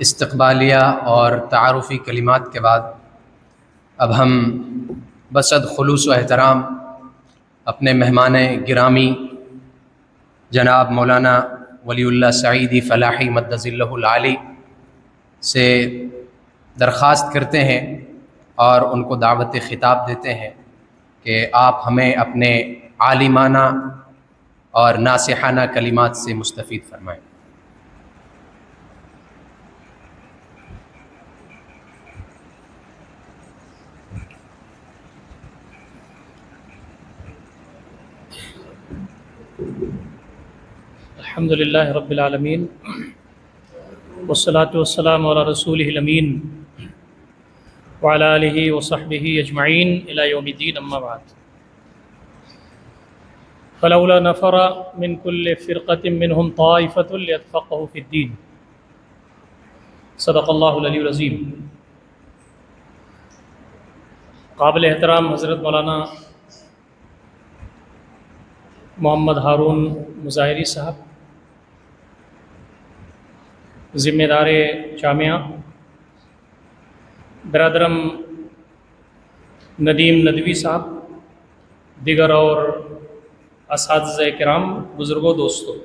استقبالیہ اور تعارفی کلمات کے بعد اب ہم بصد خلوص و احترام اپنے مہمان گرامی جناب مولانا ولی اللہ سعیدی فلاحی مدظ اللہ العالی سے درخواست کرتے ہیں اور ان کو دعوت خطاب دیتے ہیں کہ آپ ہمیں اپنے عالمانہ اور ناصحانہ کلمات سے مستفید فرمائیں۔ الحمد للہ رب العالمین والصلاة والسلام علی رسولہ الامین وعلی آلہ وصحبہ اجمعین الی یوم الدین، اما بعد، فلولا نفر من کل فرقۃ منہم طائفۃ لیتفقہوا فی الدین، صدق اللہ العلی العظیم۔ قابل احترام حضرت مولانا محمد ہارون مظاہری صاحب، ذمہ دار جامعہ، برادرم ندیم ندوی صاحب، دیگر اور اساتذہ کرام، بزرگوں، دوستوں،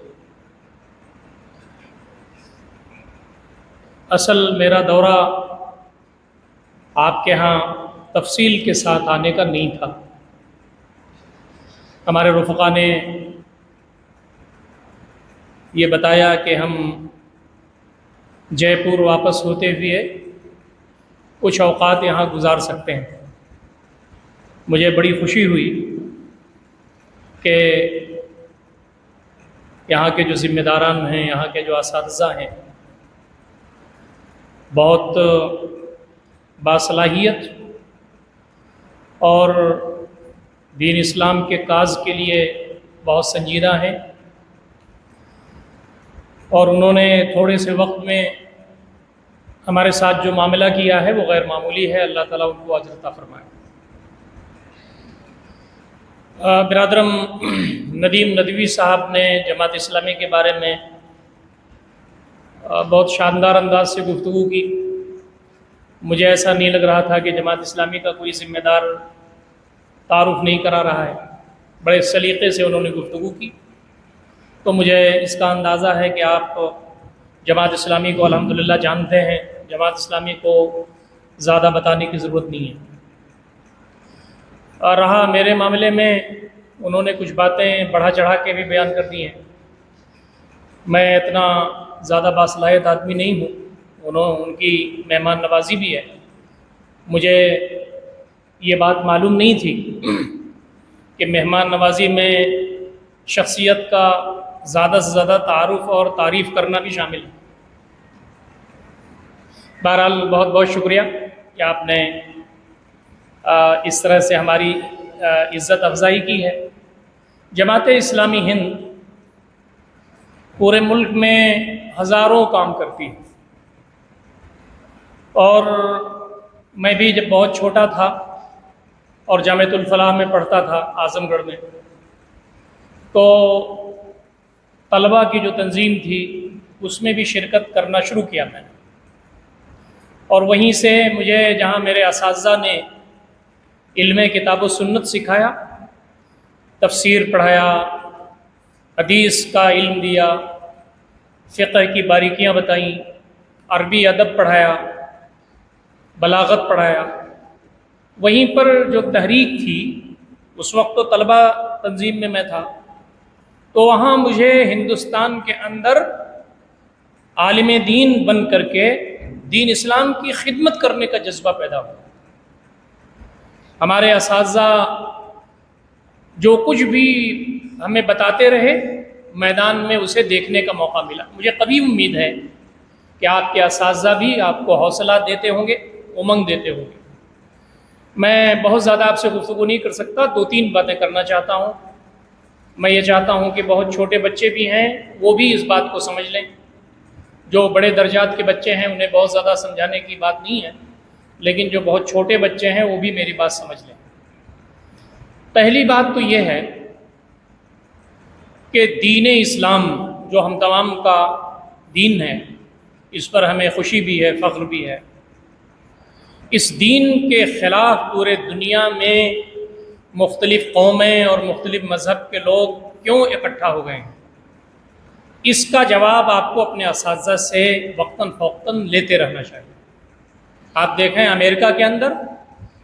اصل میرا دورہ آپ کے ہاں تفصیل کے ساتھ آنے کا نہیں تھا۔ ہمارے رفقا نے یہ بتایا کہ ہم جے پور واپس ہوتے ہوئے کچھ اوقات یہاں گزار سکتے ہیں۔ مجھے بڑی خوشی ہوئی کہ یہاں کے جو ذمہ داران ہیں، یہاں کے جو اساتذہ ہیں، بہت باصلاحیت اور دین اسلام کے کاز کے لیے بہت سنجیدہ ہیں، اور انہوں نے تھوڑے سے وقت میں ہمارے ساتھ جو معاملہ کیا ہے وہ غیر معمولی ہے۔ اللہ تعالیٰ ان کو اجر عطا فرمائے۔ برادرم ندیم ندوی صاحب نے جماعت اسلامی کے بارے میں بہت شاندار انداز سے گفتگو کی۔ مجھے ایسا نہیں لگ رہا تھا کہ جماعت اسلامی کا کوئی ذمہ دار تعارف نہیں کرا رہا ہے۔ بڑے سلیقے سے انہوں نے گفتگو کی، تو مجھے اس کا اندازہ ہے کہ آپ جماعت اسلامی کو الحمدللہ جانتے ہیں۔ جماعت اسلامی کو زیادہ بتانے کی ضرورت نہیں ہے۔ اور رہا میرے معاملے میں، انہوں نے کچھ باتیں بڑھا چڑھا کے بھی بیان کر دی ہیں۔ میں اتنا زیادہ باصلاحیت آدمی نہیں ہوں، ان کی مہمان نوازی بھی ہے۔ مجھے یہ بات معلوم نہیں تھی کہ مہمان نوازی میں شخصیت کا زیادہ سے زیادہ تعارف اور تعریف کرنا بھی شامل ہے۔ بہرحال بہت بہت شکریہ کہ آپ نے اس طرح سے ہماری عزت افزائی کی ہے۔ جماعت اسلامی ہند پورے ملک میں ہزاروں کام کرتی ہے، اور میں بھی جب بہت چھوٹا تھا اور جامعۃ الفلاح میں پڑھتا تھا اعظم گڑھ میں، تو طلباء کی جو تنظیم تھی اس میں بھی شرکت کرنا شروع کیا میں نے، اور وہیں سے مجھے جہاں میرے اساتذہ نے علم کتاب و سنت سکھایا، تفسیر پڑھایا، حدیث کا علم دیا، فقہ کی باریکیاں بتائیں، عربی ادب پڑھایا، بلاغت پڑھایا، وہیں پر جو تحریک تھی، اس وقت تو طلبہ تنظیم میں تھا، تو وہاں مجھے ہندوستان کے اندر عالم دین بن کر کے دین اسلام کی خدمت کرنے کا جذبہ پیدا ہوا۔ ہمارے اساتذہ جو کچھ بھی ہمیں بتاتے رہے، میدان میں اسے دیکھنے کا موقع ملا۔ مجھے کبھی امید ہے کہ آپ کے اساتذہ بھی آپ کو حوصلہ دیتے ہوں گے، امنگ دیتے ہوں گے۔ میں بہت زیادہ آپ سے گفتگو نہیں کر سکتا، 2-3 باتیں کرنا چاہتا ہوں۔ میں یہ چاہتا ہوں کہ بہت چھوٹے بچے بھی ہیں، وہ بھی اس بات کو سمجھ لیں۔ جو بڑے درجات کے بچے ہیں انہیں بہت زیادہ سمجھانے کی بات نہیں ہے، لیکن جو بہت چھوٹے بچے ہیں وہ بھی میری بات سمجھ لیں۔ پہلی بات تو یہ ہے کہ دین اسلام جو ہم تمام کا دین ہے، اس پر ہمیں خوشی بھی ہے، فخر بھی ہے۔ اس دین کے خلاف پورے دنیا میں مختلف قومیں اور مختلف مذہب کے لوگ کیوں اکٹھا ہو گئے ہیں؟ اس کا جواب آپ کو اپنے اساتذہ سے وقتاً فوقتاً لیتے رہنا چاہیے۔ آپ دیکھیں امریکہ کے اندر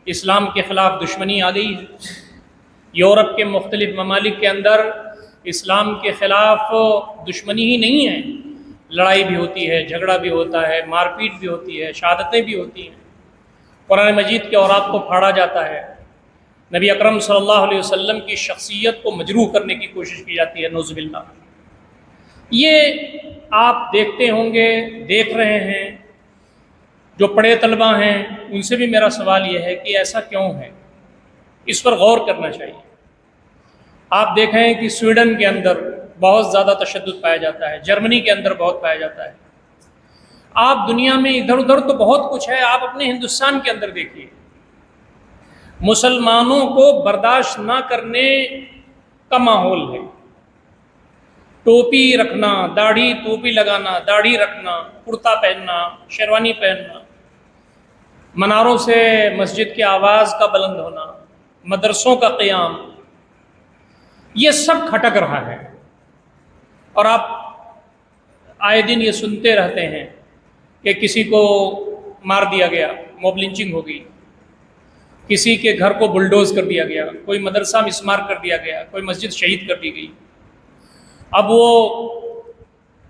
اسلام کے خلاف دشمنی آ گئی ہے، یورپ کے مختلف ممالک کے اندر اسلام کے خلاف دشمنی ہی نہیں ہے، لڑائی بھی ہوتی ہے، جھگڑا بھی ہوتا ہے، مار پیٹ بھی ہوتی ہے، شہادتیں بھی ہوتی ہیں، قرآن مجید کے اوراق کو پھاڑا جاتا ہے، نبی اکرم صلی اللہ علیہ وسلم کی شخصیت کو مجروح کرنے کی کوشش کی جاتی ہے، نعوذ باللہ۔ یہ آپ دیکھتے ہوں گے، دیکھ رہے ہیں۔ جو پڑھے طلبہ ہیں ان سے بھی میرا سوال یہ ہے کہ ایسا کیوں ہے؟ اس پر غور کرنا چاہیے۔ آپ دیکھیں کہ سویڈن کے اندر بہت زیادہ تشدد پایا جاتا ہے، جرمنی کے اندر بہت پایا جاتا ہے۔ آپ دنیا میں ادھر ادھر تو بہت کچھ ہے، آپ اپنے ہندوستان کے اندر دیکھیے، مسلمانوں کو برداشت نہ کرنے کا ماحول ہے۔ ٹوپی رکھنا، داڑھی ٹوپی لگانا، داڑھی رکھنا، کرتا پہننا، شیروانی پہننا، مناروں سے مسجد کی آواز کا بلند ہونا، مدرسوں کا قیام، یہ سب کھٹک رہا ہے۔ اور آپ آئے دن یہ سنتے رہتے ہیں کہ کسی کو مار دیا گیا، موب لنچنگ ہو گئی، کسی کے گھر کو بلڈوز کر دیا گیا، کوئی مدرسہ مسمار کر دیا گیا، کوئی مسجد شہید کر دی گئی۔ اب وہ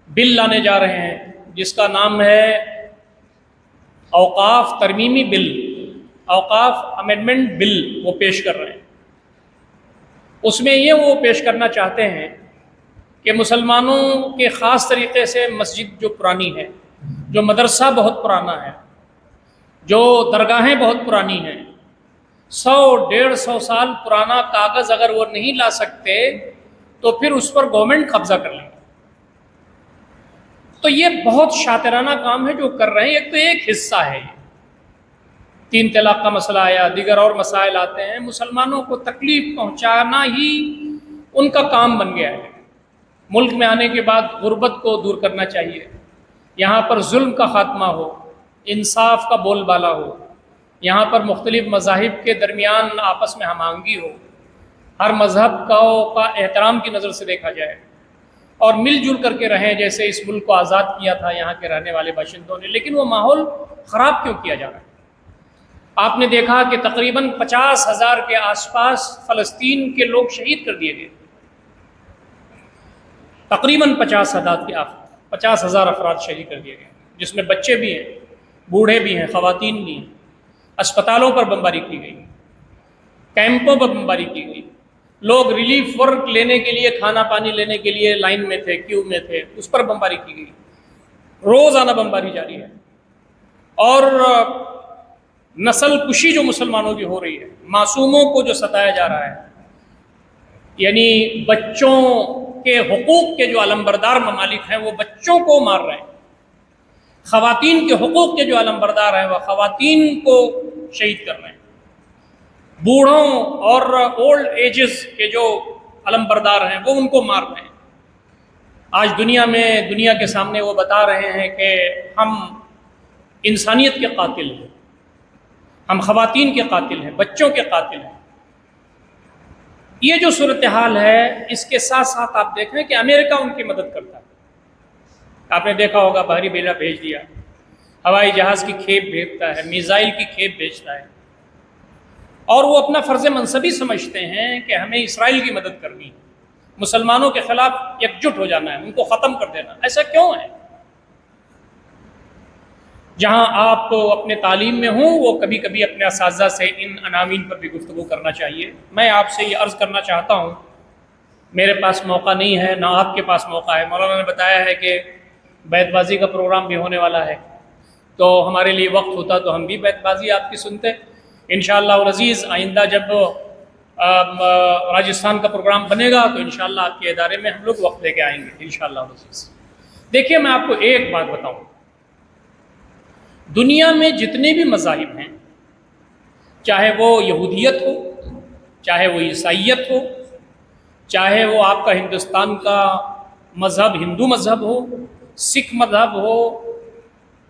بل لانے جا رہے ہیں جس کا نام ہے اوقاف ترمیمی بل، اوقاف امینڈمنٹ بل، وہ پیش کر رہے ہیں۔ اس میں یہ وہ پیش کرنا چاہتے ہیں کہ مسلمانوں کے خاص طریقے سے مسجد جو پرانی ہے، جو مدرسہ بہت پرانا ہے، جو درگاہیں بہت پرانی ہیں، 100-150 سال پرانا کاغذ اگر وہ نہیں لا سکتے تو پھر اس پر گورنمنٹ قبضہ کر لیں گے۔ تو یہ بہت شاطرانہ کام ہے جو کر رہے ہیں۔ ایک تو ایک حصہ ہے، 3 طلاق کا مسئلہ آیا، دیگر اور مسائل آتے ہیں، مسلمانوں کو تکلیف پہنچانا ہی ان کا کام بن گیا ہے۔ ملک میں آنے کے بعد غربت کو دور کرنا چاہیے، یہاں پر ظلم کا خاتمہ ہو، انصاف کا بول بالا ہو، یہاں پر مختلف مذاہب کے درمیان آپس میں ہم آہنگی ہو، ہر مذہب کا احترام کی نظر سے دیکھا جائے، اور مل جل کر کے رہیں جیسے اس ملک کو آزاد کیا تھا یہاں کے رہنے والے باشندوں نے۔ لیکن وہ ماحول خراب کیوں کیا جا رہا ہے؟ آپ نے دیکھا کہ تقریباً 50,000 کے آس پاس فلسطین کے لوگ شہید کر دیے گئے، تقریباً 50,000 افراد شہید کر دیے گئے، جس میں بچے بھی ہیں، بوڑھے بھی ہیں، خواتین بھی ہیں۔ اسپتالوں پر بمباری کی گئی، کیمپوں پر بمباری کی گئی، لوگ ریلیف ورک لینے کے لیے، کھانا پانی لینے کے لیے لائن میں تھے، کیو میں تھے، اس پر بمباری کی گئی، روزانہ بمباری جاری ہے۔ اور نسل کشی جو مسلمانوں کی ہو رہی ہے، معصوموں کو جو ستایا جا رہا ہے، یعنی بچوں کے حقوق کے جو علمبردار ممالک ہیں وہ بچوں کو مار رہے ہیں، خواتین کے حقوق کے جو علمبردار ہیں وہ خواتین کو شہید کر رہے ہیں، بوڑھوں اور اولڈ ایجز کے جو علمبردار ہیں وہ ان کو مار رہے ہیں۔ آج دنیا کے سامنے وہ بتا رہے ہیں کہ ہم انسانیت کے قاتل ہیں، ہم خواتین کے قاتل ہیں، بچوں کے قاتل ہیں۔ یہ جو صورتحال ہے، اس کے ساتھ ساتھ آپ دیکھیں کہ امریکہ ان کی مدد کرتا ہے۔ آپ نے دیکھا ہوگا بحری بیڑا بھیج دیا، ہوائی جہاز کی کھیپ بھیجتا ہے، میزائل کی کھیپ بھیجتا ہے، اور وہ اپنا فرض منصبی سمجھتے ہیں کہ ہمیں اسرائیل کی مدد کرنی ہے، مسلمانوں کے خلاف یکجٹ ہو جانا ہے، ان کو ختم کر دینا۔ ایسا کیوں ہے؟ جہاں آپ اپنے تعلیم میں ہوں وہ کبھی کبھی اپنے اساتذہ سے ان عناوین پر بھی گفتگو کرنا چاہیے۔ میں آپ سے یہ عرض کرنا چاہتا ہوں، میرے پاس موقع نہیں ہے، نہ آپ کے پاس موقع ہے۔ مولانا نے بتایا ہے کہ بیت بازی کا پروگرام بھی ہونے والا ہے، تو ہمارے لیے وقت ہوتا تو ہم بھی بیت بازی آپ کی سنتے انشاءاللہ العزیز۔ آئندہ جب راجستھان کا پروگرام بنے گا تو انشاءاللہ آپ کے ادارے میں ہم لوگ وقت لے کے آئیں گے انشاءاللہ العزیز۔ دیکھیے میں آپ کو ایک بات بتاؤں، دنیا میں جتنے بھی مذاہب ہیں، چاہے وہ یہودیت ہو، چاہے وہ عیسائیت ہو، چاہے وہ آپ کا ہندوستان کا مذہب ہندو مذہب ہو، سکھ مذہب ہو،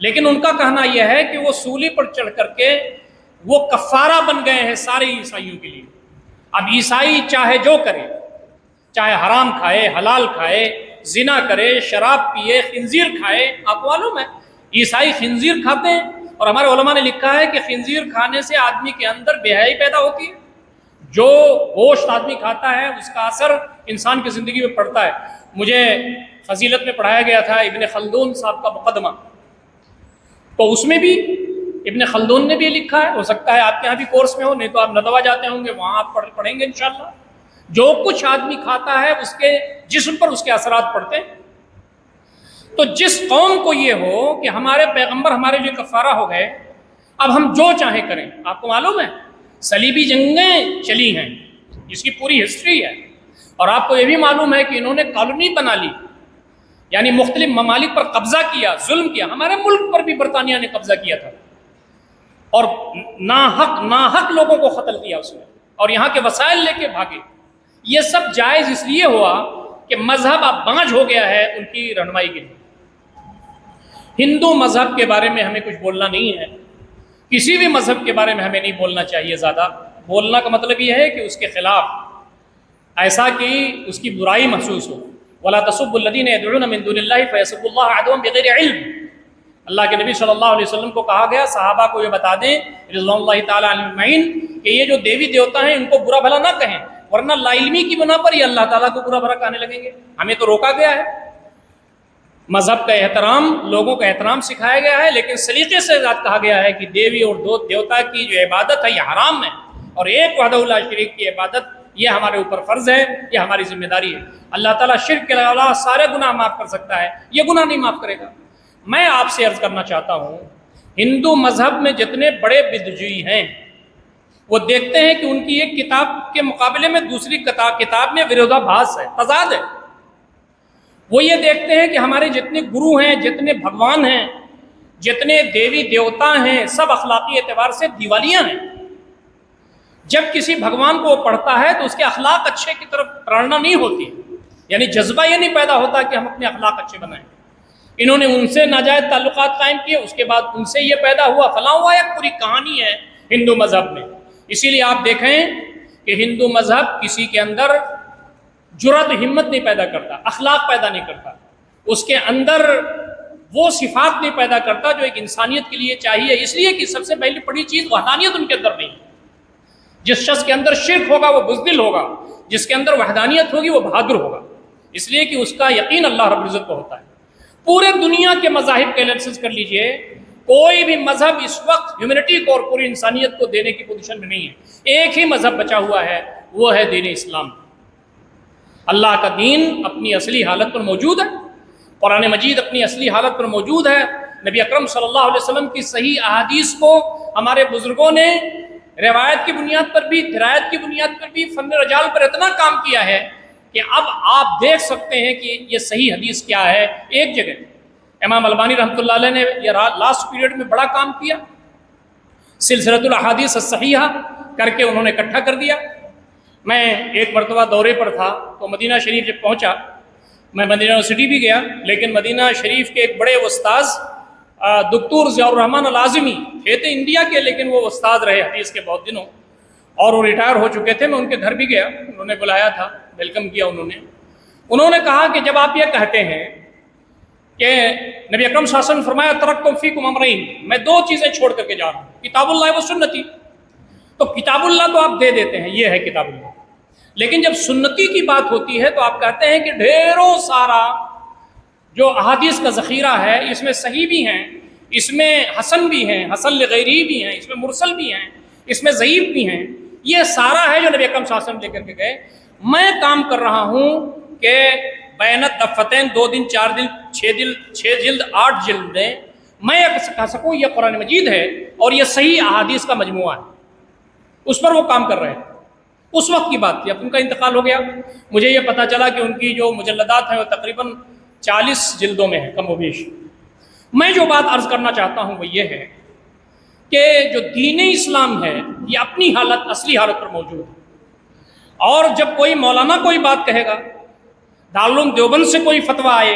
لیکن ان کا کہنا یہ ہے کہ وہ سولی پر چڑھ کر کے وہ کفارہ بن گئے ہیں سارے عیسائیوں کے لیے. اب عیسائی چاہے جو کرے، چاہے حرام کھائے، حلال کھائے، زنا کرے، شراب پیے، خنزیر کھائے. آپ کو معلوم ہے عیسائی خنزیر کھاتے ہیں، اور ہمارے علماء نے لکھا ہے کہ خنزیر کھانے سے آدمی کے اندر بے حیائی پیدا ہوتی ہے. جو گوشت آدمی کھاتا ہے اس کا اثر انسان کی زندگی میں پڑتا ہے. مجھے فضیلت میں پڑھایا گیا تھا ابن خلدون صاحب کا مقدمہ، تو اس میں بھی ابن خلدون نے بھی لکھا ہے. ہو سکتا ہے آپ کے یہاں بھی کورس میں ہو، نہیں تو آپ ندوہ جاتے ہوں گے، وہاں آپ پڑھیں گے انشاءاللہ. جو کچھ آدمی کھاتا ہے اس کے جسم پر اس کے اثرات پڑتے ہیں. تو جس قوم کو یہ ہو کہ ہمارے پیغمبر ہمارے لیے کفارہ ہو گئے، اب ہم جو چاہیں کریں. آپ کو معلوم ہے صلیبی جنگیں چلی ہیں، اس کی پوری ہسٹری ہے. اور آپ کو یہ بھی معلوم ہے کہ انہوں نے کالونی بنا لی، یعنی مختلف ممالک پر قبضہ کیا، ظلم کیا. ہمارے ملک پر بھی برطانیہ نے قبضہ کیا تھا اور ناحق لوگوں کو قتل کیا اس نے، اور یہاں کے وسائل لے کے بھاگے. یہ سب جائز اس لیے ہوا کہ مذہب اب بانجھ ہو گیا ہے ان کی رہنمائی کے لیے. ہندو مذہب کے بارے میں ہمیں کچھ بولنا نہیں ہے، کسی بھی مذہب کے بارے میں ہمیں نہیں بولنا چاہیے. زیادہ بولنا کا مطلب یہ ہے کہ اس کے خلاف ایسا کہ اس کی برائی محسوس ہو. وَلَا تَسُبُّوا الَّذِينَ يَدْعُونَ مِن دُونِ اللَّهِ فَيَسُبُّوا اللَّهَ عَدْوًا بِغَيْرِ عِلْمٍ. اللہ کے نبی صلی اللہ علیہ وسلم کو کہا گیا صحابہ کو یہ بتا دیں رضوان اللہ تعالیٰ علیہ اجمعین کہ یہ جو دیوی دیوتا ہیں ان کو برا بھلا نہ کہیں، ورنہ لا علمی کی بنا پر یہ اللہ تعالیٰ کو برا بھلا کہنے لگیں گے. ہمیں تو روکا گیا ہے. مذہب کا احترام، لوگوں کا احترام سکھایا گیا ہے، لیکن سلیقے سے کہا گیا ہے کہ دیوی اور دیوتا کی جو عبادت ہے یہ حرام ہے، اور ایک وحدہ لا شریک کی عبادت یہ ہمارے اوپر فرض ہے، یہ ہماری ذمہ داری ہے. اللہ تعالیٰ شرک کے علاوہ سارے گناہ معاف کر سکتا ہے، یہ گناہ نہیں معاف کرے گا. میں آپ سے عرض کرنا چاہتا ہوں ہندو مذہب میں جتنے بڑے بدعوی ہیں وہ دیکھتے ہیں کہ ان کی ایک کتاب کے مقابلے میں دوسری کتاب میں ورودھا بھاس ہے، تضاد ہے. وہ یہ دیکھتے ہیں کہ ہمارے جتنے گرو ہیں، جتنے بھگوان ہیں، جتنے دیوی دیوتا ہیں، سب اخلاقی اعتبار سے دیوالیاں ہیں. جب کسی بھگوان کو وہ پڑھتا ہے تو اس کے اخلاق اچھے کی طرف پریرنا نہیں ہوتی، یعنی جذبہ یہ نہیں پیدا ہوتا کہ ہم اپنے اخلاق اچھے بنائیں. انہوں نے ان سے ناجائز تعلقات قائم کیے، اس کے بعد ان سے یہ پیدا ہوا فلاں ہوا. ایک پوری کہانی ہے ہندو مذہب میں. اسی لیے آپ دیکھیں کہ ہندو مذہب کسی کے اندر جرأت ہمت نہیں پیدا کرتا، اخلاق پیدا نہیں کرتا، اس کے اندر وہ صفات نہیں پیدا کرتا جو ایک انسانیت کے لیے چاہیے. اس لیے کہ سب سے پہلی بڑی چیز وحدانیت ان کے اندر نہیں ہے. جس شخص کے اندر شرک ہوگا وہ بزدل ہوگا، جس کے اندر وحدانیت ہوگی وہ بہادر ہوگا، اس لیے کہ اس کا یقین اللہ رب العزت کو ہوتا ہے. پورے دنیا کے مذاہب کا انالیسس کر لیجئے، کوئی بھی مذہب اس وقت ہیومینٹی کو اور پوری انسانیت کو دینے کی پوزیشن میں نہیں ہے. ایک ہی مذہب بچا ہوا ہے، وہ ہے دین اسلام. اللہ کا دین اپنی اصلی حالت پر موجود ہے، قرآن مجید اپنی اصلی حالت پر موجود ہے. نبی اکرم صلی اللہ علیہ وسلم کی صحیح احادیث کو ہمارے بزرگوں نے روایت کی بنیاد پر بھی، درایت کی بنیاد پر بھی، فن رجال پر اتنا کام کیا ہے کہ اب آپ دیکھ سکتے ہیں کہ یہ صحیح حدیث کیا ہے. ایک جگہ امام البانی رحمۃ اللہ علیہ نے یہ لاسٹ پیریڈ میں بڑا کام کیا، سلسلۃ الاحادیث الصحیحہ کر کے انہوں نے اکٹھا کر دیا. میں ایک مرتبہ دورے پر تھا تو مدینہ شریف جب پہنچا، میں مدینہ یونیورسٹی بھی گیا، لیکن مدینہ شریف کے ایک بڑے استاذ دکتور ضیاء الرحمن العاظمی تھے تو انڈیا کے، لیکن وہ استاد رہے حدیث کے بہت دنوں اور وہ ریٹائر ہو چکے تھے. میں ان کے گھر بھی گیا، انہوں نے بلایا تھا، ویلکم کیا. انہوں نے کہا کہ جب آپ یہ کہتے ہیں کہ نبی اکرم صلی اللہ علیہ وسلم فرمایا ترکتم فیکم امرین، میں دو چیزیں چھوڑ کر کے جا رہا ہوں، کتاب اللہ و سنتی. تو کتاب اللہ تو آپ دے دیتے ہیں، یہ ہے کتاب اللہ، لیکن جب سنتی کی بات ہوتی ہے تو آپ کہتے ہیں کہ ڈھیروں سارا جو احادیث کا ذخیرہ ہے اس میں صحیح بھی ہیں، اس میں حسن بھی ہیں، حسن لغیری بھی ہیں، اس میں مرسل بھی ہیں، اس میں ضعیف بھی ہیں. یہ سارا ہے جو نبی اکرم صلی اللہ علیہ وسلم لے کر کے گئے. میں کام کر رہا ہوں کہ بینت دفتین 2 دن 4 دن 6 جلد 8 جلدیں میں کہہ سکوں یہ قرآن مجید ہے اور یہ صحیح احادیث کا مجموعہ ہے. اس پر وہ کام کر رہے ہیں. اس وقت کی بات تھی، اب ان کا انتقال ہو گیا. مجھے یہ پتہ چلا کہ ان کی جو مجلدات ہیں وہ تقریباً 40 جلدوں میں ہے کم و بیش. میں جو بات عرض کرنا چاہتا ہوں وہ یہ ہے کہ جو دین اسلام ہے یہ اپنی حالت، اصلی حالت پر موجود ہے. اور جب کوئی مولانا کوئی بات کہے گا، دارالعلوم دیوبند سے کوئی فتویٰ آئے،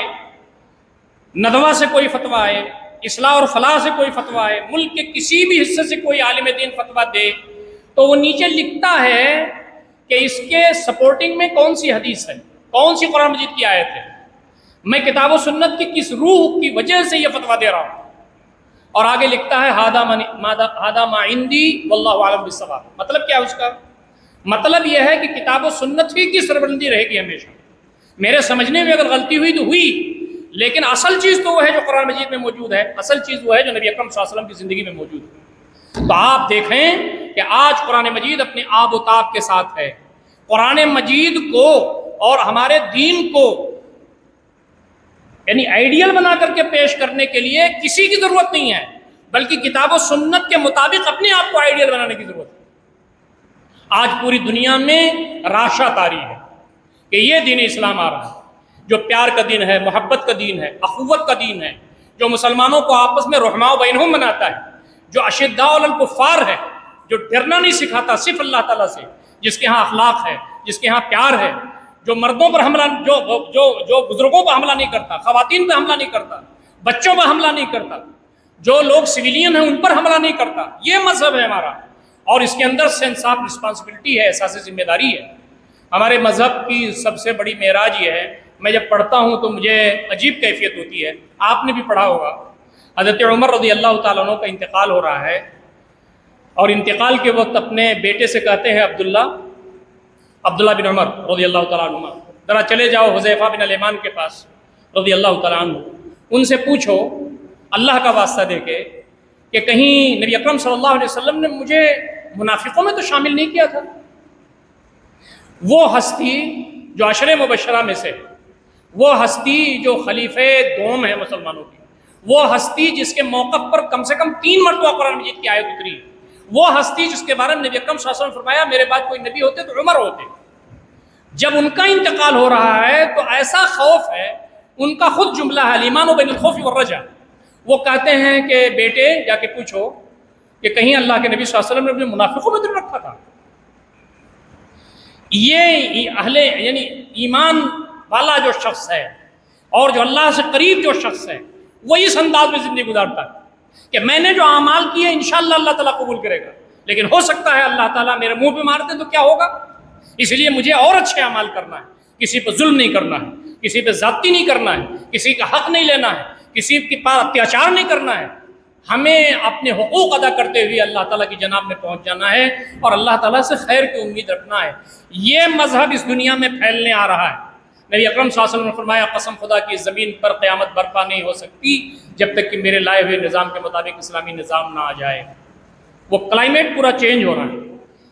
ندوہ سے کوئی فتویٰ آئے، اصلاح اور فلاح سے کوئی فتویٰ ہے، ملک کے کسی بھی حصے سے کوئی عالم دین فتویٰ دے تو وہ نیچے لکھتا ہے کہ اس کے سپورٹنگ میں کون سی حدیث ہے، کون سی قرآن مجید کی آیت ہے، میں کتاب و سنت کی کس روح کی وجہ سے یہ فتویٰ دے رہا ہوں، اور آگے لکھتا ہے ہادہ ما عندی واللہ اعلم بالصواب۔ مطلب کیا ہے اس کا؟ مطلب یہ ہے کہ کتاب و سنت ہی کی سربلندی رہے گی ہمیشہ، میرے سمجھنے میں اگر غلطی ہوئی تو ہوئی، لیکن اصل چیز تو وہ ہے جو قرآن مجید میں موجود ہے، اصل چیز وہ ہے جو نبی اکرم صلی اللہ علیہ وسلم کی زندگی میں موجود ہے۔ تو آپ دیکھیں کہ آج قرآن مجید اپنے آب و تاب کے ساتھ ہے۔ قرآن مجید کو اور ہمارے دین کو یعنی آئیڈیل بنا کر کے پیش کرنے کے لیے کسی کی ضرورت نہیں ہے، بلکہ کتاب و سنت کے مطابق اپنے آپ کو آئیڈیل بنانے کی ضرورت ہے۔ آج پوری دنیا میں راشا طاری ہے کہ یہ دین اسلام آ رہا ہے جو پیار کا دین ہے، محبت کا دین ہے، اخوت کا دین ہے، جو مسلمانوں کو آپس میں رحماء بینہم بناتا ہے، جو اشداء علی الکفار ہے، جو ڈرنا نہیں سکھاتا صرف اللہ تعالیٰ سے، جس کے ہاں اخلاق ہے، جس کے ہاں پیار ہے، جو مردوں پر حملہ جو بزرگوں پر حملہ نہیں کرتا، خواتین پہ حملہ نہیں کرتا، بچوں پر حملہ نہیں کرتا، جو لوگ سویلین ہیں ان پر حملہ نہیں کرتا، یہ مذہب ہے ہمارا، اور اس کے اندر سینس آف رسپانسبلٹی ہے، احساس ذمہ داری ہے۔ ہمارے مذہب کی سب سے بڑی معراج یہ ہے، میں جب پڑھتا ہوں تو مجھے عجیب کیفیت ہوتی ہے، آپ نے بھی پڑھا ہوگا، حضرت عمر رضی اللہ تعالیٰ عنہ کا انتقال ہو رہا ہے، اور انتقال کے وقت اپنے بیٹے سے کہتے ہیں عبداللہ بن عمر رضی اللہ تعالیٰ عنہ، ذرا چلے جاؤ حذیفہ بن الیمان کے پاس رضی اللہ تعالیٰ عنہ، ان سے پوچھو اللہ کا واسطہ دے کے کہ کہیں نبی اکرم صلی اللہ علیہ وسلم نے مجھے منافقوں میں تو شامل نہیں کیا تھا۔ وہ ہستی جو عشر مبشرہ میں سے، وہ ہستی جو خلیفہ دوم ہے مسلمانوں کی، وہ ہستی جس کے موقف پر کم سے کم 3 مرتبہ قرآن مجید کی آیت اتری، وہ ہستی جس کے بارے میں نبی اکرم صلی اللہ علیہ وسلم نے فرمایا میرے بعد کوئی نبی ہوتے تو عمر ہوتے، جب ان کا انتقال ہو رہا ہے تو ایسا خوف ہے، ان کا خود جملہ ہے الایمان بین الخوف والرجا، وہ کہتے ہیں کہ بیٹے جا کے پوچھو کہ کہیں اللہ کے نبی صلی اللہ علیہ وسلم نے اپنے منافقوں میں تو رکھا تھا۔ یہ اہل یعنی ایمان والا جو شخص ہے اور جو اللہ سے قریب جو شخص ہے وہ اس انداز میں زندگی گزارتا ہے کہ میں نے جو اعمال کیے انشاءاللہ اللہ تعالیٰ قبول کرے گا، لیکن ہو سکتا ہے اللہ تعالیٰ میرے منہ پہ مار دے تو کیا ہوگا، اس لیے مجھے اور اچھے اعمال کرنا ہے، کسی پہ ظلم نہیں کرنا ہے، کسی پہ زیادتی نہیں کرنا ہے، کسی کا حق نہیں لینا ہے، کسی کے پاس اتیاچار نہیں کرنا ہے، ہمیں اپنے حقوق ادا کرتے ہوئے اللہ تعالیٰ کی جناب میں پہنچ جانا ہے اور اللہ تعالیٰ سے خیر کی امید رکھنا ہے۔ یہ مذہب اس دنیا میں پھیلنے آ رہا ہے۔ نبی اکرم صلی اللہ علیہ وسلم نے فرمایا قسم خدا کی زمین پر قیامت برپا نہیں ہو سکتی جب تک کہ میرے لائے ہوئے نظام کے مطابق اسلامی نظام نہ آ جائے۔ وہ کلائمیٹ پورا چینج ہو رہا ہے۔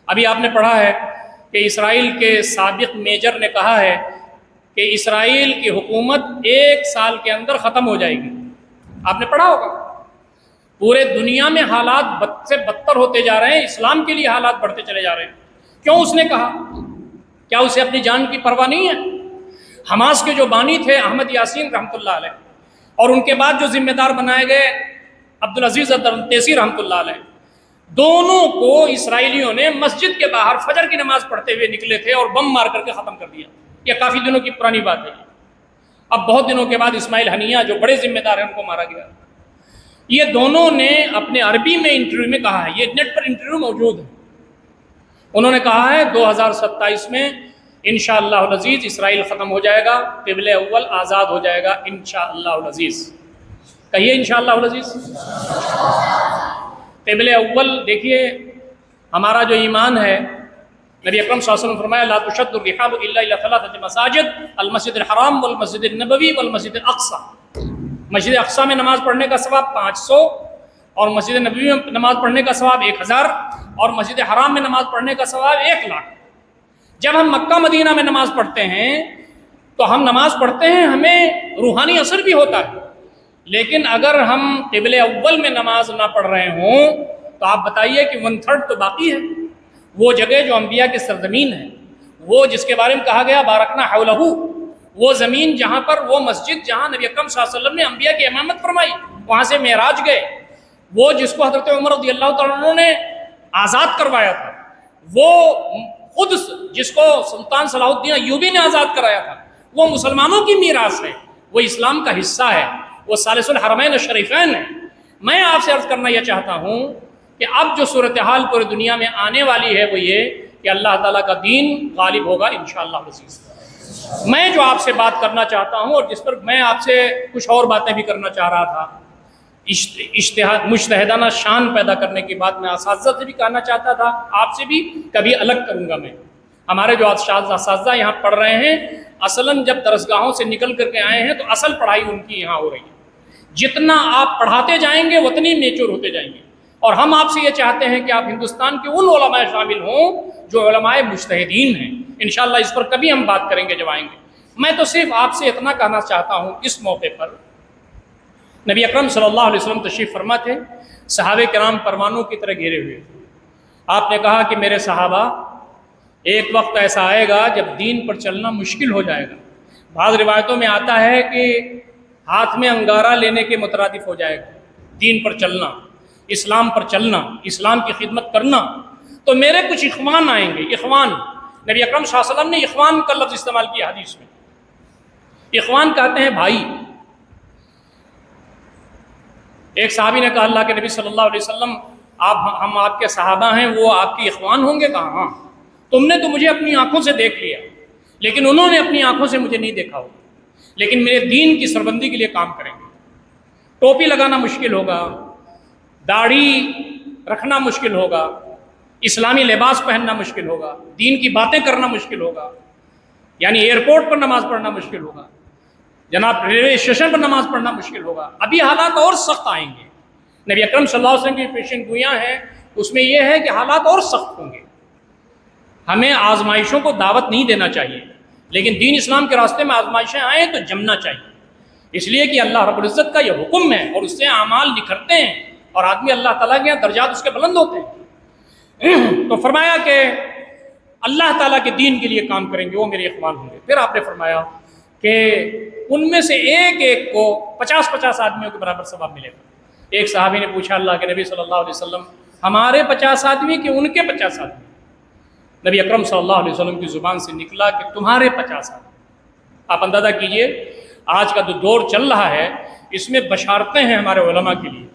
ابھی آپ نے پڑھا ہے کہ اسرائیل کے سابق میجر نے کہا ہے کہ اسرائیل کی حکومت 1 سال کے اندر ختم ہو جائے گی۔ آپ نے پڑھا ہوگا، پورے دنیا میں حالات بد سے بدتر ہوتے جا رہے ہیں، اسلام کے لیے حالات بڑھتے چلے جا رہے ہیں۔ کیوں اس نے کہا؟ کیا اسے اپنی جان کی پرواہ نہیں ہے؟ حماس کے جو بانی تھے احمد یاسین رحمۃ اللہ علیہ، اور ان کے بعد جو ذمہ دار بنائے گئے عبدالعزیز التیسی رحمۃ اللہ علیہ، دونوں کو اسرائیلیوں نے مسجد کے باہر فجر کی نماز پڑھتے ہوئے نکلے تھے اور بم مار کر کے ختم کر دیا۔ یہ کافی دنوں کی پرانی بات ہے۔ اب بہت دنوں کے بعد اسماعیل ہنیہ جو بڑے ذمہ دار ہیں ان کو مارا گیا۔ یہ دونوں نے اپنے عربی میں انٹرویو میں کہا ہے، یہ نیٹ پر انٹرویو موجود ہے، انہوں نے کہا ہے 2027 میں انشاءاللہ العزیز اسرائیل ختم ہو جائے گا، قبل اول آزاد ہو جائے گا انشاءاللہ العزیز۔ کہیے انشاءاللہ العزیز۔ قبل اول دیکھیے ہمارا جو ایمان ہے، نبی اکرم صلی اللہ علیہ وسلم نے فرمایا لا تشد الرحال الا الى 3 مساجد المسجد الحرام والمسجد النبوی والمسجد الاقصی۔ مسجد اقصی میں نماز پڑھنے کا ثواب 500، اور مسجد نبوی میں نماز پڑھنے کا ثواب 1000، اور مسجد حرام میں نماز پڑھنے کا ثواب 1,00,000۔ جب ہم مکہ مدینہ میں نماز پڑھتے ہیں تو ہم نماز پڑھتے ہیں، ہمیں روحانی اثر بھی ہوتا ہے، لیکن اگر ہم قبل اول میں نماز نہ پڑھ رہے ہوں تو آپ بتائیے کہ 1/3 تو باقی ہے۔ وہ جگہ جو انبیاء کی سرزمین ہے، وہ جس کے بارے میں کہا گیا بارکنا حولہ، وہ زمین جہاں پر وہ مسجد جہاں نبی اکرم صلی اللہ علیہ وسلم نے انبیاء کی امامت فرمائی، وہاں سے معراج گئے، وہ جس کو حضرت عمر رضی اللہ تعالیٰ عنہ نے آزاد کروایا تھا، وہ خود جس کو سلطان صلاح الدین ایوبی نے آزاد کرایا تھا، وہ مسلمانوں کی میراث ہے، وہ اسلام کا حصہ ہے، وہ ثالث الحرمین الشریفین ہے۔ میں آپ سے عرض کرنا یہ چاہتا ہوں کہ اب جو صورتحال پوری دنیا میں آنے والی ہے وہ یہ کہ اللہ تعالیٰ کا دین غالب ہوگا انشاءاللہ عزیز۔ میں جو آپ سے بات کرنا چاہتا ہوں اور جس پر میں آپ سے کچھ اور باتیں بھی کرنا چاہ رہا تھا، اجتہاد مجتہدانہ شان پیدا کرنے کی بات میں اساتذہ سے بھی کہنا چاہتا تھا، آپ سے بھی کبھی الگ کروں گا میں۔ ہمارے جو اساتذہ یہاں پڑھ رہے ہیں اصلاً جب درسگاہوں سے نکل کر کے آئے ہیں تو اصل پڑھائی ان کی یہاں ہو رہی ہے۔ جتنا آپ پڑھاتے جائیں گے اتنی میچور ہوتے جائیں گے، اور ہم آپ سے یہ چاہتے ہیں کہ آپ ہندوستان کے ان علماء شامل ہوں جو علماء مجتہدین ہیں۔ انشاءاللہ اس پر کبھی ہم بات کریں گے جب آئیں گے۔ میں تو صرف آپ سے اتنا کہنا چاہتا ہوں اس موقع پر، نبی اکرم صلی اللہ علیہ وسلم تشریف فرما تھے، صحابہ کرام پروانوں کی طرح گھیرے ہوئے تھے۔ آپ نے کہا کہ میرے صحابہ، ایک وقت ایسا آئے گا جب دین پر چلنا مشکل ہو جائے گا۔ بعض روایتوں میں آتا ہے کہ ہاتھ میں انگارہ لینے کے مترادف ہو جائے گا دین پر چلنا، اسلام پر چلنا، اسلام کی خدمت کرنا۔ تو میرے کچھ اخوان آئیں گے۔ اخوان، نبی اکرم صلی اللہ علیہ وسلم نے اخوان کا لفظ استعمال کیا حدیث میں۔ اخوان کہتے ہیں بھائی۔ ایک صحابی نے کہا اللہ کے نبی صلی اللہ علیہ وسلم، ہم آپ کے صحابہ ہیں، وہ آپ کے اخوان ہوں گے؟ کہا ہاں۔ تم نے تو مجھے اپنی آنکھوں سے دیکھ لیا، لیکن انہوں نے اپنی آنکھوں سے مجھے نہیں دیکھا ہوگا، لیکن میرے دین کی سربندی کے لیے کام کریں گے۔ ٹوپی لگانا مشکل ہوگا، داڑھی رکھنا مشکل ہوگا، اسلامی لباس پہننا مشکل ہوگا، دین کی باتیں کرنا مشکل ہوگا، یعنی ایئرپورٹ پر نماز پڑھنا مشکل ہوگا، جناب ریلوے اسٹیشن پر نماز پڑھنا مشکل ہوگا۔ ابھی حالات اور سخت آئیں گے۔ نبی اکرم صلی اللہ علیہ وسلم کی پیشن گویاں ہیں، اس میں یہ ہے کہ حالات اور سخت ہوں گے۔ ہمیں آزمائشوں کو دعوت نہیں دینا چاہیے، لیکن دین اسلام کے راستے میں آزمائشیں آئیں تو جمنا چاہیے، اس لیے کہ اللہ رب العزت کا یہ حکم ہے اور اس سے اعمال نکھرتے ہیں اور آدمی اللہ تعالیٰ کے یہاں درجات اس کے بلند ہوتے ہیں۔ تو فرمایا کہ اللہ تعالیٰ کے دین کے لیے کام کریں گے، وہ میرے اخوان ہوں گے۔ پھر آپ نے فرمایا کہ ان میں سے ایک ایک کو 50 آدمیوں کے برابر ثواب ملے گا۔ ایک صحابی نے پوچھا اللہ کے نبی صلی اللہ علیہ وسلم، ہمارے 50 آدمی کہ ان کے 50 آدمی؟ نبی اکرم صلی اللہ علیہ وسلم کی زبان سے نکلا کہ تمہارے 50 آدمی۔ آپ اندازہ کیجئے آج کا جو دور چل رہا ہے اس میں بشارتیں ہیں ہمارے علماء کے لیے،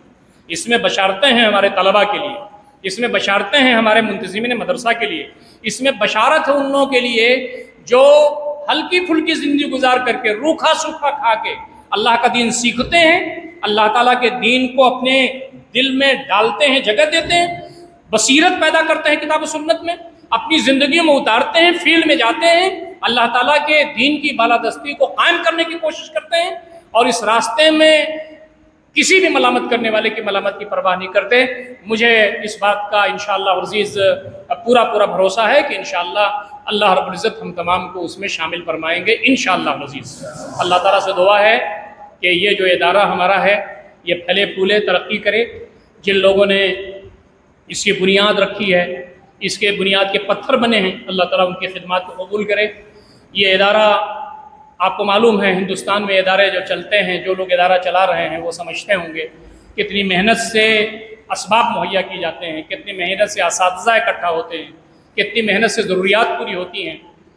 اس میں بشارتیں ہیں ہمارے طلباء کے لیے، اس میں بشارتیں ہیں ہمارے منتظمین مدرسہ کے لیے، اس میں بشارت ہے ان لوگوں کے لیے جو ہلکی پھلکی زندگی گزار کر کے روکھا سوکھا کھا کے اللہ کا دین سیکھتے ہیں، اللہ تعالیٰ کے دین کو اپنے دل میں ڈالتے ہیں، جگہ دیتے ہیں، بصیرت پیدا کرتے ہیں کتاب و سنت میں، اپنی زندگیوں میں اتارتے ہیں، فیلڈ میں جاتے ہیں، اللہ تعالیٰ کے دین کی بالادستی کو قائم کرنے کی کوشش کرتے ہیں، اور اس راستے میں کسی بھی ملامت کرنے والے کی ملامت کی پرواہ نہیں کرتے۔ مجھے اس بات کا انشاءاللہ عزیز پورا بھروسہ ہے کہ انشاءاللہ اللہ رب العزت ہم تمام کو اس میں شامل فرمائیں گے انشاءاللہ عزیز۔ اللہ تعالیٰ سے دعا ہے کہ یہ جو ادارہ ہمارا ہے یہ پھلے پھولے ترقی کرے۔ جن لوگوں نے اس کی بنیاد رکھی ہے، اس کے بنیاد کے پتھر بنے ہیں، اللہ تعالیٰ ان کی خدمات کو قبول کرے۔ یہ ادارہ آپ کو معلوم ہے ہندوستان میں ادارے جو چلتے ہیں، جو لوگ ادارہ چلا رہے ہیں وہ سمجھتے ہوں گے کتنی محنت سے اسباب مہیا کی جاتے ہیں، کتنی محنت سے اساتذہ اکٹھا ہوتے ہیں، کتنی محنت سے ضروریات پوری ہوتی ہیں۔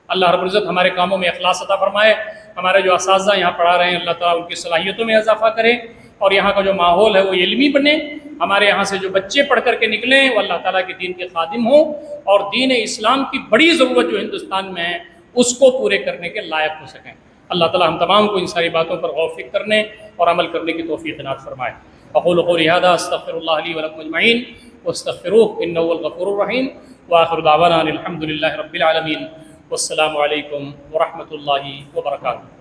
اللہ رب العزت ہمارے کاموں میں اخلاص عطا فرمائے۔ ہمارے جو اساتذہ یہاں پڑھا رہے ہیں اللہ تعالیٰ ان کی صلاحیتوں میں اضافہ کرے، اور یہاں کا جو ماحول ہے وہ علمی بنے۔ ہمارے یہاں سے جو بچے پڑھ کر کے نکلیں وہ اللہ تعالیٰ کے دین کے خادم ہوں، اور دین اسلام کی بڑی ضرورت جو ہندوستان میں ہے اس کو پورے کرنے کے لائق ہو سکیں۔ اللہ تعالیٰ ہم تمام کو ان ساری باتوں پر غور و فکر کرنے اور عمل کرنے کی توفیق عنایت فرمائے۔ اقول قولی ھذا استغفر اللہ لی ولکم اجمعین واستغفروہ انہ هو الغفور الرحیم، وآخر دعوانا الحمد للہ رب العالمین، والسلام علیکم ورحمۃ اللہ وبرکاتہ۔